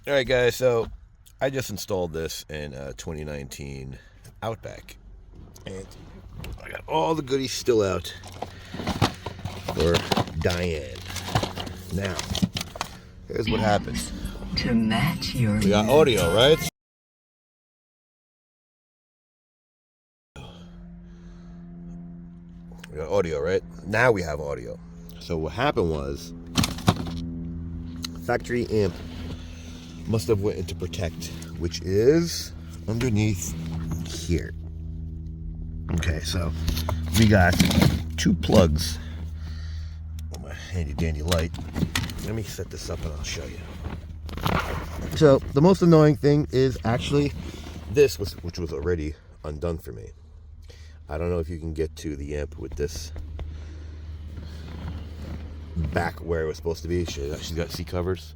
Alright guys, so I just installed this in 2019 Outback. And I got all the goodies still out for Diane. Now, here's what happens. To match your We got audio, right? We got audio, right? Now we have audio. So what happened was, factory amp must have went into protect, which is underneath here. Okay, so we got two plugs. My handy dandy light. Let me set this up and I'll show you. So the most annoying thing is actually this, which was already undone for me. I don't know if you can get to the amp with this back where it was supposed to be. She's got seat covers.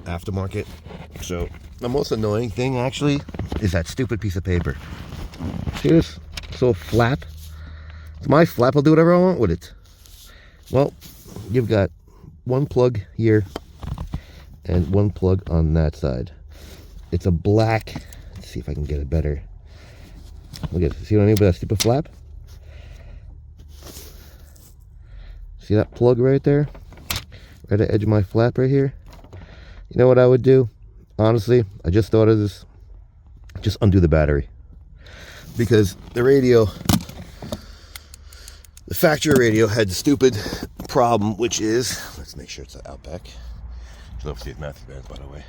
Aftermarket. So the most annoying thing actually is that stupid piece of paper. See this? So flap. It's my flap. I'll do whatever I want with it. Well, you've got one plug here and one plug on that side. It's a black. Let's see if I can get it better. Look at it. See what I mean by that stupid flap? See that plug right there? Right at the edge of my flap right here? You know what I would do? Honestly, I just thought of this. Just undo the battery. Because the radio, the factory radio had the stupid problem, which is, let's make sure it's an Outback. Should love to see if Matthew bands, by the way.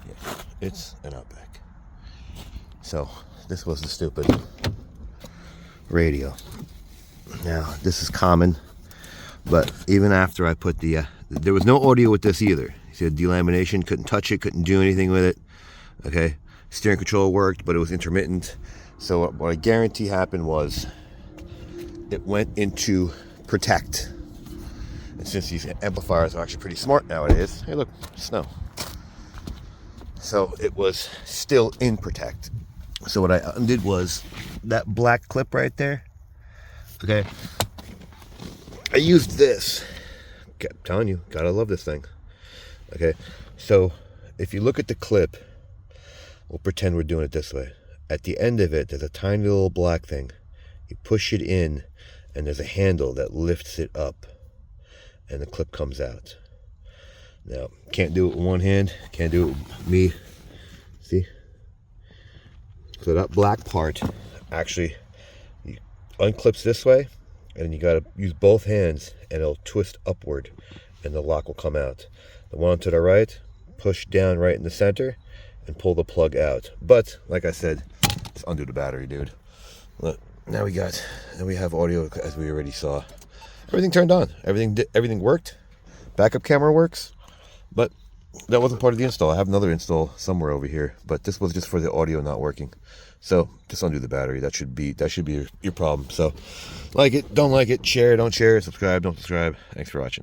Yeah, it's an Outback. So, this was the stupid radio. Now, this is common, but even after I put the, there was no audio with this either. You see the delamination, couldn't touch it, couldn't do anything with it. Okay, steering control worked, but it was intermittent. So what I guarantee happened was it went into protect. And since these amplifiers are actually pretty smart nowadays, hey look, snow. So it was still in protect. So what I undid was that black clip right there. Okay, I used this. I'm telling you, gotta love this thing. Okay, so if you look at the clip, we'll pretend we're doing it this way. At the end of it, there's a tiny little black thing. You push it in, and there's a handle that lifts it up, and the clip comes out. Now, can't do it with one hand, can't do it with me. See? So that black part actually unclips this way, and you gotta use both hands, and it'll twist upward, and the lock will come out. The one to the right, push down right in the center, and pull the plug out. But like I said, just undo the battery, dude. Look, now we have audio as we already saw. Everything turned on. Everything worked. Backup camera works, but that wasn't part of the install. I have another install somewhere over here, but this was just for the audio not working. So just undo the battery. That should be your problem. So like it, don't like it, share, don't share, subscribe, don't subscribe. Thanks for watching.